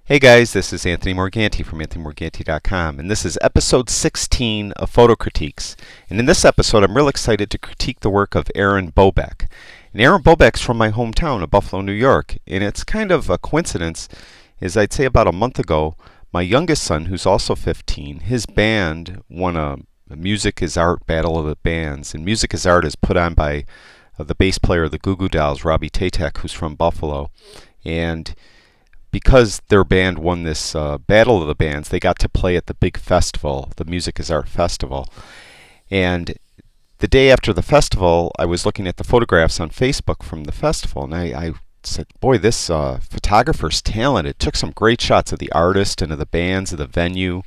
Hey guys, this is Anthony Morganti from AnthonyMorganti.com, and this is episode 16 of Photo Critiques. And in this episode, I'm real excited to critique the work of Aaron Bobeck. And Aaron Bobeck's from my hometown of Buffalo, New York, and it's kind of a coincidence, is I'd say about a month ago, my youngest son, who's also 15, his band won a Music is Art Battle of the Bands, and Music is Art is put on by the bass player of the Goo Goo Dolls, Robbie Tatek, who's from Buffalo. And because their band won this Battle of the Bands, they got to play at the big festival, the Music is Art Festival. And the day after the festival, I was looking at the photographs on Facebook from the festival, and I said, boy, this photographer's talented. Took some great shots of the artist and of the bands, of the venue.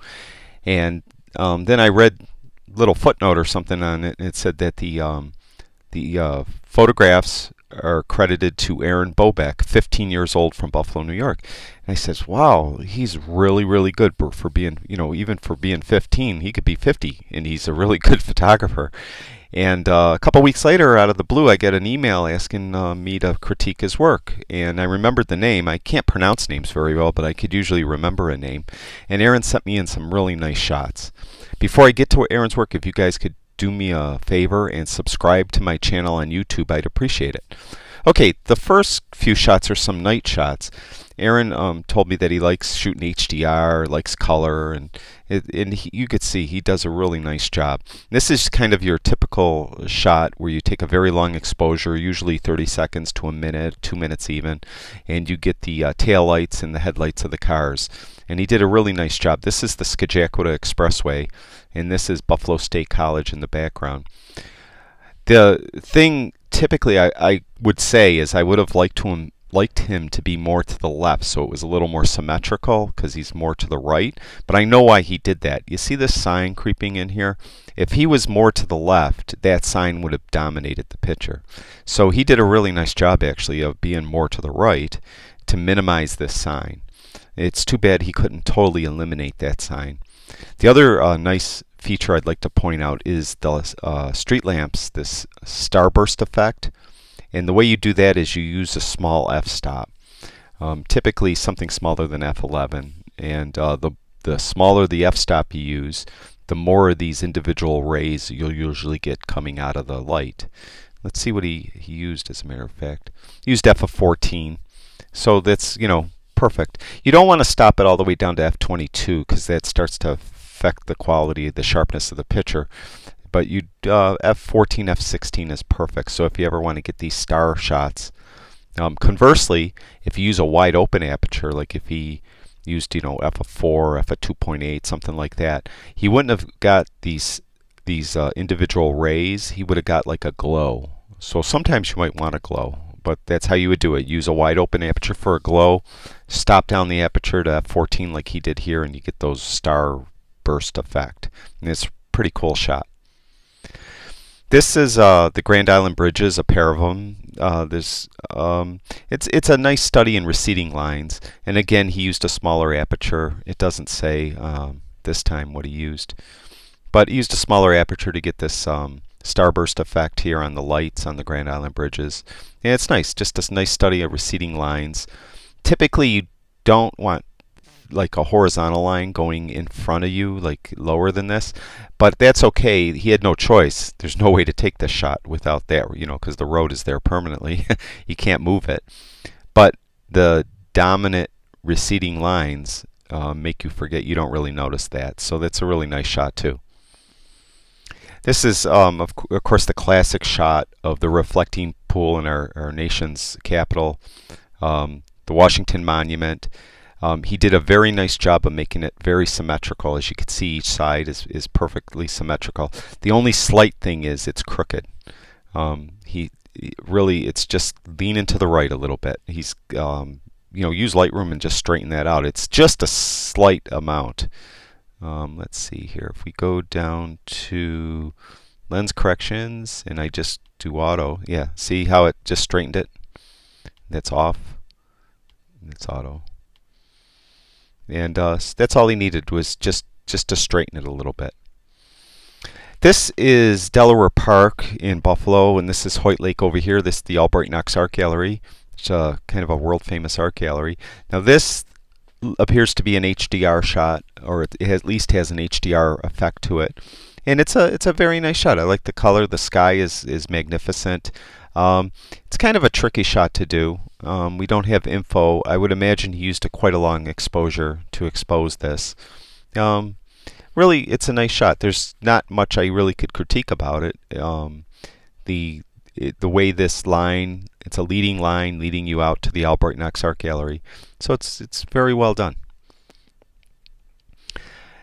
And then I read a little footnote or something on it, and it said that the photographs are credited to Aaron Bobeck, 15 years old, from Buffalo, New York. And I says, wow, he's really, really good for being, even for being 15. He could be 50, and he's a really good photographer. And a couple weeks later, out of the blue, I get an email asking me to critique his work. And I remembered the name. I can't pronounce names very well, but I could usually remember a name. And Aaron sent me in some really nice shots. Before I get to Aaron's work, if you guys could do me a favor and subscribe to my channel on YouTube, I'd appreciate it. Okay, the first few shots are some night shots. Aaron told me that he likes shooting HDR, likes color, and you could see he does a really nice job. This is kind of your typical shot where you take a very long exposure, usually 30 seconds to a minute, 2 minutes even, and you get the tail lights and the headlights of the cars. And he did a really nice job. This is the Skagakota Expressway, and this is Buffalo State College in the background. The thing typically I would say is I would have liked him to be more to the left, so it was a little more symmetrical because he's more to the right. But I know why he did that. You see this sign creeping in here? If he was more to the left, that sign would have dominated the picture. So he did a really nice job actually of being more to the right to minimize this sign. It's too bad he couldn't totally eliminate that sign. The other nice feature I'd like to point out is the street lamps, this starburst effect. And the way you do that is you use a small f-stop, typically something smaller than f11. And the smaller the f-stop you use, the more of these individual rays you'll usually get coming out of the light. Let's see what he used, as a matter of fact. He used f of 14. So that's, perfect. You don't want to stop it all the way down to f22 because that starts to affect the quality, the sharpness of the picture. But you f14, f16 is perfect. So if you ever want to get these star shots, conversely, if you use a wide open aperture, like if he used f of 4, f of 2.8, something like that, he wouldn't have got these individual rays. He would have got like a glow. So sometimes you might want a glow, but that's how you would do it. Use a wide open aperture for a glow, stop down the aperture to f14 like he did here, and you get those star burst effect. And it's a pretty cool shot. This is the Grand Island Bridges, a pair of them. It's a nice study in receding lines, and again he used a smaller aperture. It doesn't say this time what he used, but he used a smaller aperture to get this starburst effect here on the lights on the Grand Island Bridges. And it's nice, just this nice study of receding lines. Typically you don't want like a horizontal line going in front of you, like lower than this, but that's okay. He had no choice. There's no way to take this shot without that, because the road is there permanently. You can't move it. But the dominant receding lines make you forget. You don't really notice that. So that's a really nice shot too. This is, of course, the classic shot of the reflecting pool in our nation's capital, the Washington Monument. He did a very nice job of making it very symmetrical. As you can see, each side is perfectly symmetrical. The only slight thing is it's crooked. It's just leaning to the right a little bit. He's use Lightroom and just straighten that out. It's just a slight amount. Let's see here. If we go down to lens corrections and I just do auto, yeah, see how it just straightened it? That's off. It's auto. And that's all he needed, was just to straighten it a little bit. This is Delaware Park in Buffalo, and this is Hoyt Lake over here. This is the Albright Knox Art Gallery. It's kind of a world-famous art gallery. Now this appears to be an HDR shot, or it at least has an HDR effect to it. And it's a very nice shot. I like the color. The sky is magnificent. It's kind of a tricky shot to do. We don't have info. I would imagine he used quite a long exposure to expose this. Really, it's a nice shot. There's not much I really could critique about it. The way this line, it's a leading line leading you out to the Albright Knox Art Gallery. So it's very well done.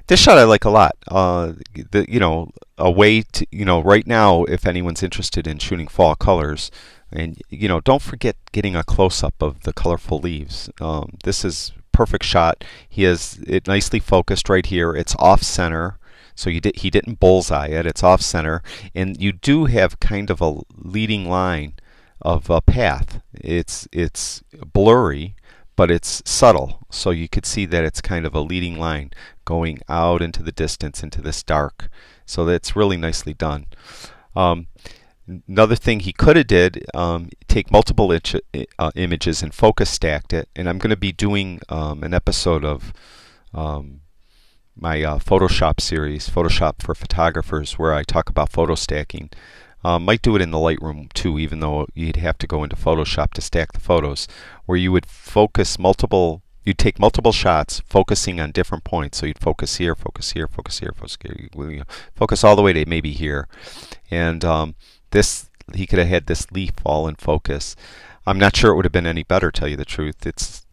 This shot I like a lot. A way to, right now, if anyone's interested in shooting fall colors, and don't forget getting a close-up of the colorful leaves. This is perfect shot. He has it nicely focused right here. It's off center, so he didn't bullseye it. It's off center, and you do have kind of a leading line of a path. It's blurry, but it's subtle, so you could see that it's kind of a leading line going out into the distance into this dark. So that's really nicely done. Another thing he could have did, take multiple images and focus stacked it. And I'm going to be doing an episode of my Photoshop series, Photoshop for Photographers, where I talk about photo stacking. Might do it in the Lightroom too, even though you'd have to go into Photoshop to stack the photos, where you would focus you'd take multiple shots focusing on different points. So you'd focus here, focus here, focus here, focus here, focus all the way to maybe here. And he could have had this leaf all in focus. I'm not sure it would have been any better, tell you the truth.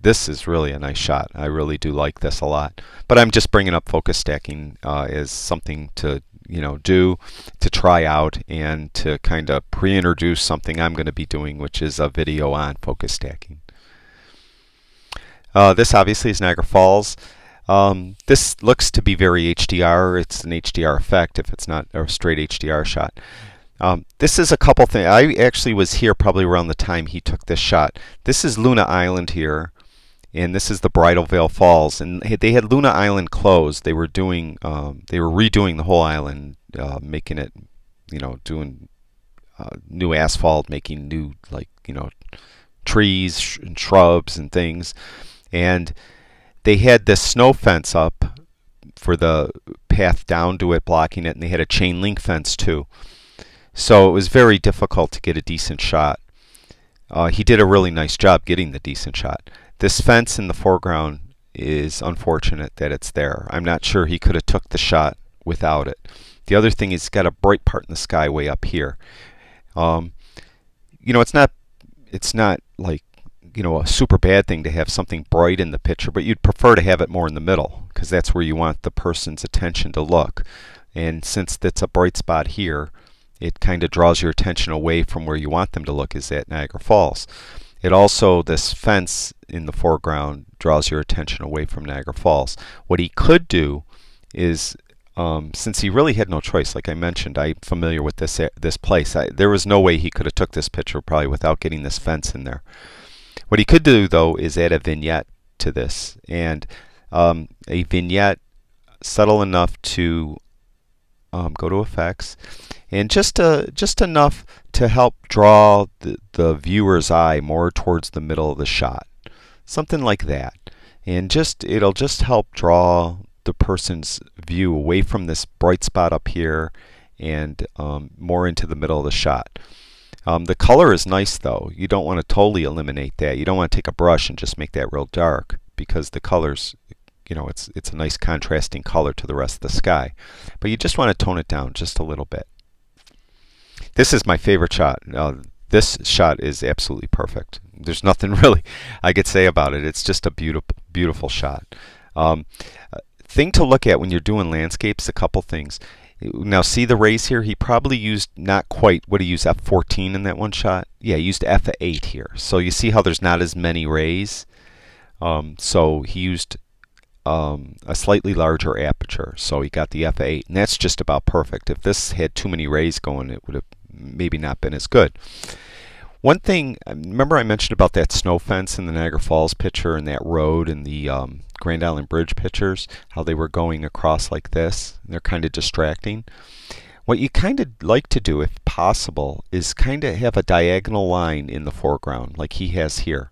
This is really a nice shot. I really do like this a lot. But I'm just bringing up focus stacking as something to do, to try out, and to kind of pre-introduce something I'm going to be doing, which is a video on focus stacking. This obviously is Niagara Falls. This looks to be very HDR. It's an HDR effect if it's not a straight HDR shot. This is a couple things. I actually was here probably around the time he took this shot. This is Luna Island here, and this is the Bridal Veil Falls. And they had Luna Island closed. They were redoing the whole island, making it, doing new asphalt, making new trees and shrubs and things. And they had this snow fence up for the path down to it, blocking it, and they had a chain link fence too. So it was very difficult to get a decent shot. He did a really nice job getting the decent shot. This fence in the foreground is unfortunate that it's there. I'm not sure he could have took the shot without it. The other thing is he's got a bright part in the sky way up here. It's not like a super bad thing to have something bright in the picture, but you'd prefer to have it more in the middle, because that's where you want the person's attention to look. And since it's a bright spot here, it kind of draws your attention away from where you want them to look, is at Niagara Falls. It also, this fence in the foreground draws your attention away from Niagara Falls. What he could do is, since he really had no choice, like I mentioned, I'm familiar with this place. There was no way he could have took this picture probably without getting this fence in there. What he could do, though, is add a vignette to this, and a vignette subtle enough to go to effects, and just enough to help draw the viewer's eye more towards the middle of the shot, something like that. And it'll just help draw the person's view away from this bright spot up here and more into the middle of the shot. The color is nice, though. You don't want to totally eliminate that. You don't want to take a brush and just make that real dark, because the colors, it's a nice contrasting color to the rest of the sky. But you just want to tone it down just a little bit. This is my favorite shot. This shot is absolutely perfect. There's nothing really I could say about it. It's just a beautiful, beautiful shot. Thing to look at when you're doing landscapes, a couple things. Now see the rays here? He probably used not quite, what he used, f14 in that one shot? Yeah, he used f8 here. So you see how there's not as many rays? So he used a slightly larger aperture. So he got the f8, and that's just about perfect. If this had too many rays going, it would have maybe not been as good. One thing, remember I mentioned about that snow fence in the Niagara Falls picture and that road in the Grand Island Bridge pictures, how they were going across like this? They're kind of distracting. What you kind of like to do, if possible, is kind of have a diagonal line in the foreground like he has here.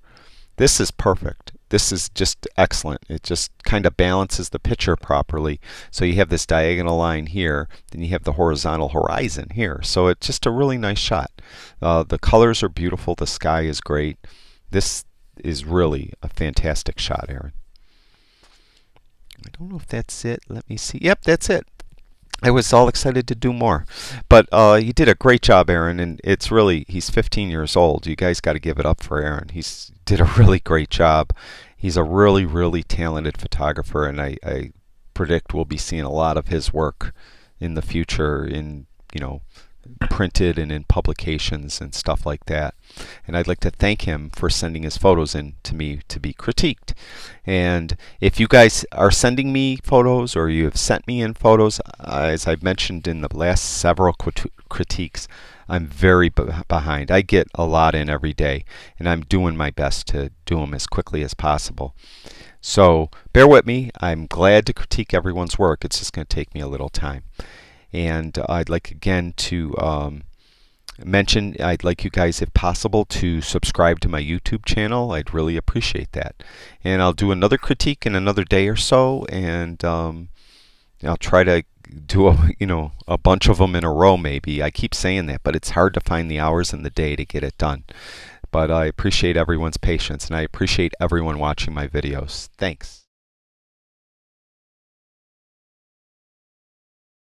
This is perfect. this is just excellent. It just kind of balances the picture properly. So you have this diagonal line here, then you have the horizontal horizon here. So it's just a really nice shot. The colors are beautiful. The sky is great. This is really a fantastic shot, Aaron. I don't know if that's it. Let me see. Yep, that's it. I was all excited to do more. But you did a great job, Aaron, and it's really, he's 15 years old. You guys got to give it up for Aaron. He's did a really great job. He's a really, really talented photographer, and I predict we'll be seeing a lot of his work in the future in, printed and in publications and stuff like that. And I'd like to thank him for sending his photos in to me to be critiqued. And if you guys are sending me photos, or you have sent me in photos, as I've mentioned in the last several critiques, I'm very behind. I get a lot in every day, and I'm doing my best to do them as quickly as possible. So bear with me. I'm glad to critique everyone's work. It's just going to take me a little time. And I'd like again to mention, I'd like you guys, if possible, to subscribe to my YouTube channel. I'd really appreciate that. And I'll do another critique in another day or so, and I'll try to do a bunch of them in a row maybe. I keep saying that, but it's hard to find the hours in the day to get it done. But I appreciate everyone's patience, and I appreciate everyone watching my videos. Thanks.